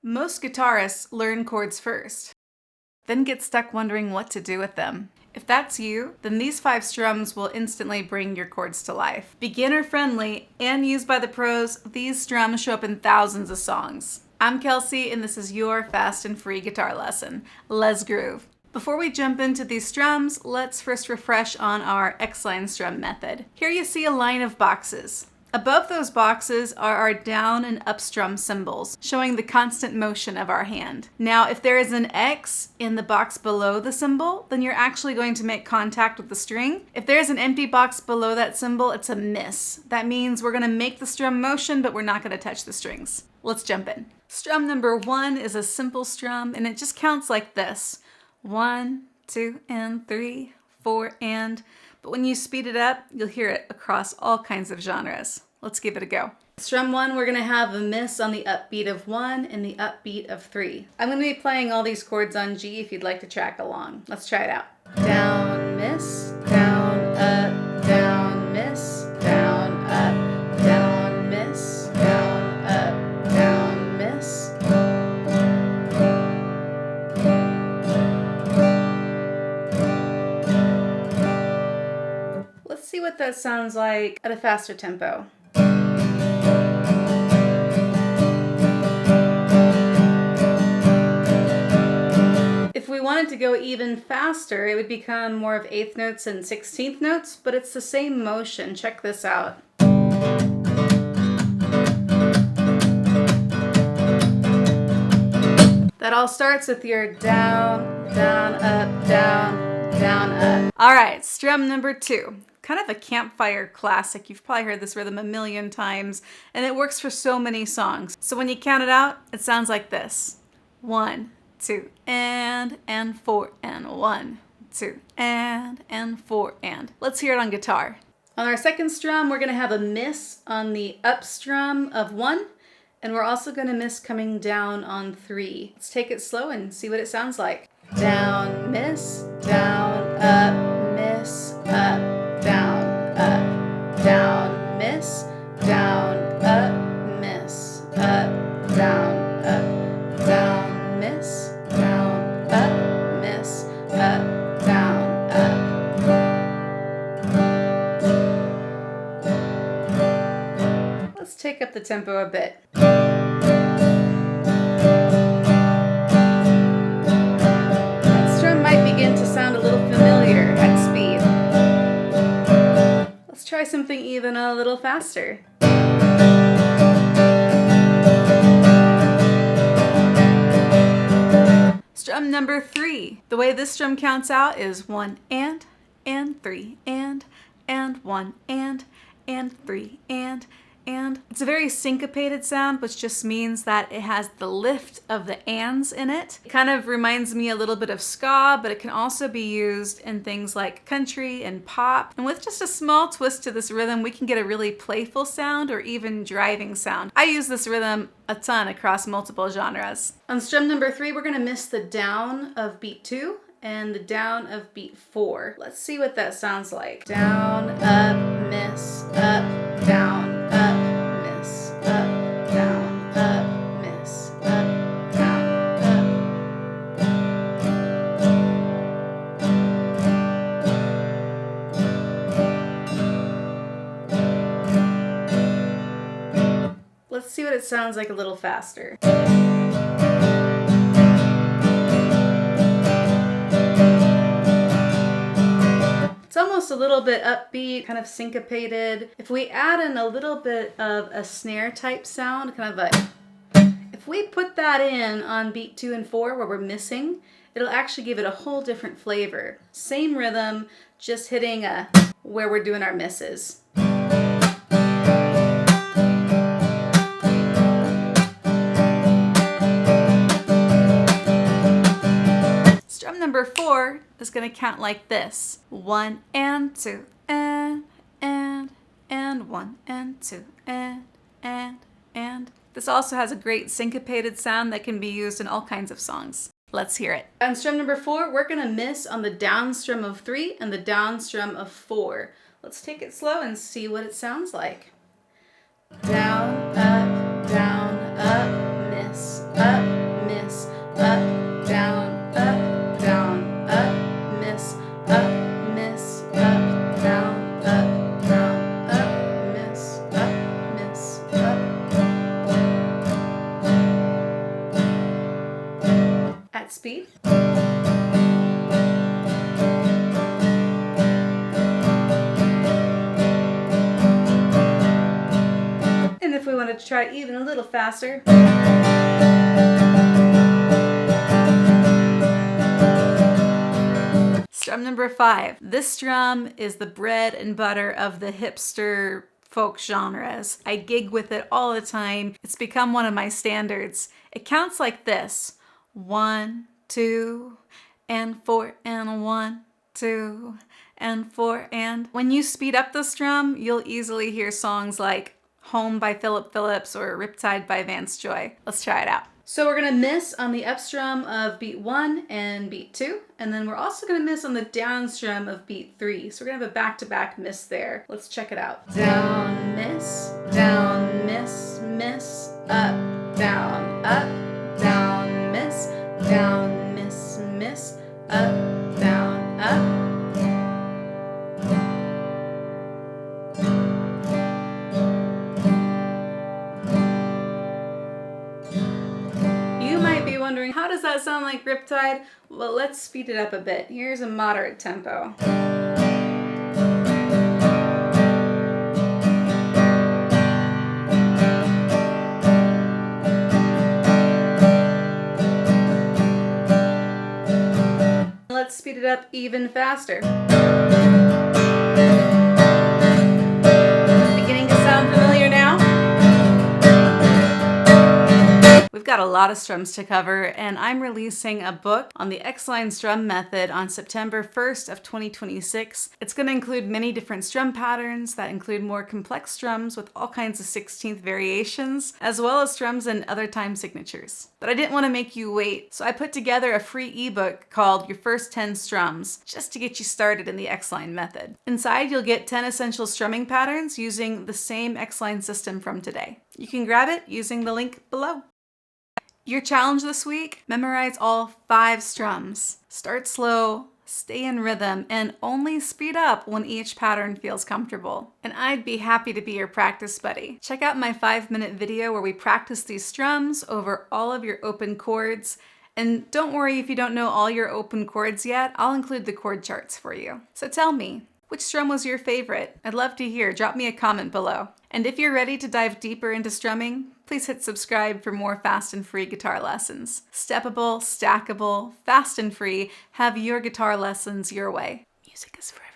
Most guitarists learn chords first, then get stuck wondering what to do with them. If that's you, then these 5 strums will instantly bring your chords to life. Beginner friendly and used by the pros, these strums show up in thousands of songs. I'm Kelsey, and this is your fast and free guitar lesson. Let's groove. Before we jump into these strums, let's first refresh on our X-Line Strum Method. Here you see a line of boxes. Above those boxes are our down and up strum symbols, showing the constant motion of our hand. Now, if there is an X in the box below the symbol, then you're actually going to make contact with the string. If there's an empty box below that symbol, it's a miss. That means we're going to make the strum motion, but we're not going to touch the strings. Let's jump in. Strum number 1 is a simple strum, and it just counts like this. 1, 2, and 3, 4, and... But when you speed it up, you'll hear it across all kinds of genres. Let's give it a go. Strum 1, we're gonna have a miss on the upbeat of 1 and the upbeat of 3. I'm gonna be playing all these chords on G if you'd like to track along. Let's try it out. Down, miss, down, up, down, miss, down, up, down, miss, down, up, down, miss. See what that sounds like at a faster tempo. If we wanted to go even faster, it would become more of 8th notes and 16th notes, but it's the same motion. Check this out. That all starts with your down, down, up, down, down, up. All right, strum number 2. Kind of a campfire classic. You've probably heard this rhythm a million times, and it works for so many songs. So when you count it out, it sounds like this. 1, 2, and 4, and 1, 2, and 4, and. Let's hear it on guitar. On our second strum, we're gonna have a miss on the up strum of 1, and we're also gonna miss coming down on 3. Let's take it slow and see what it sounds like. Down, miss, down, up, miss, up. Down, up, down, miss, down, up, miss, up, down, miss, down, up, miss, up, down, up. Let's take up the tempo a bit. That strum might begin to sound a little familiar at speed. Let's try something even a little faster. Strum number 3. The way this strum counts out is 1 and 3 and 1 and 3 and. It's a very syncopated sound, which just means that it has the lift of the ands in it. It kind of reminds me a little bit of ska, but it can also be used in things like country and pop. And with just a small twist to this rhythm, we can get a really playful sound or even driving sound. I use this rhythm a ton across multiple genres. On strum number 3, we're gonna miss the down of beat 2 and the down of beat 4. Let's see what that sounds like. Down, up, miss, up, down, up, miss, up, down, up, miss, up, down, up. Let's see what it sounds like a little faster. It's almost a little bit upbeat, kind of syncopated. If we add in a little bit of a snare type sound, kind of like, if we put that in on beat 2 and 4 where we're missing, it'll actually give it a whole different flavor. Same rhythm, just hitting where we're doing our misses. Number 4 is going to count like this. 1 and 2 and 1 and 2 and. This also has a great syncopated sound that can be used in all kinds of songs. Let's hear it. On strum number 4, we're going to miss on the down strum of 3 and the down strum of 4. Let's take it slow and see what it sounds like. Down, up, miss, up, at speed. And if we wanted to try it even a little faster. Strum number 5. This strum is the bread and butter of the hipster folk genres. I gig with it all the time. It's become one of my standards. It counts like this: 1, 2, and 4, and 1, 2, and 4, and. When you speed up the strum, you'll easily hear songs like Home by Phillip Phillips or Riptide by Vance Joy. Let's try it out. So we're gonna miss on the up strum of beat 1 and beat 2, and then we're also gonna miss on the down strum of beat 3. So we're gonna have a back-to-back miss there. Let's check it out. Down, miss, miss, up, down, miss, miss, up, down, up. Wondering, how does that sound like Riptide? Well, let's speed it up a bit. Here's a moderate tempo. Let's speed it up even faster. Beginning to sound familiar now? We've got a lot of strums to cover, and I'm releasing a book on the X-Line Strum Method on September 1st of 2026. It's going to include many different strum patterns that include more complex strums with all kinds of 16th variations, as well as strums and other time signatures. But I didn't want to make you wait, so I put together a free ebook called Your First 10 Strums, just to get you started in the X-Line method. Inside, you'll get 10 essential strumming patterns using the same X-Line system from today. You can grab it using the link below. Your challenge this week: memorize all 5 strums. Start slow, stay in rhythm, and only speed up when each pattern feels comfortable. And I'd be happy to be your practice buddy. Check out my 5-minute video where we practice these strums over all of your open chords. And don't worry if you don't know all your open chords yet, I'll include the chord charts for you. So tell me, which strum was your favorite? I'd love to hear. Drop me a comment below. And if you're ready to dive deeper into strumming, please hit subscribe for more fast and free guitar lessons. Steppable, stackable, fast and free. Have your guitar lessons your way. Music is free.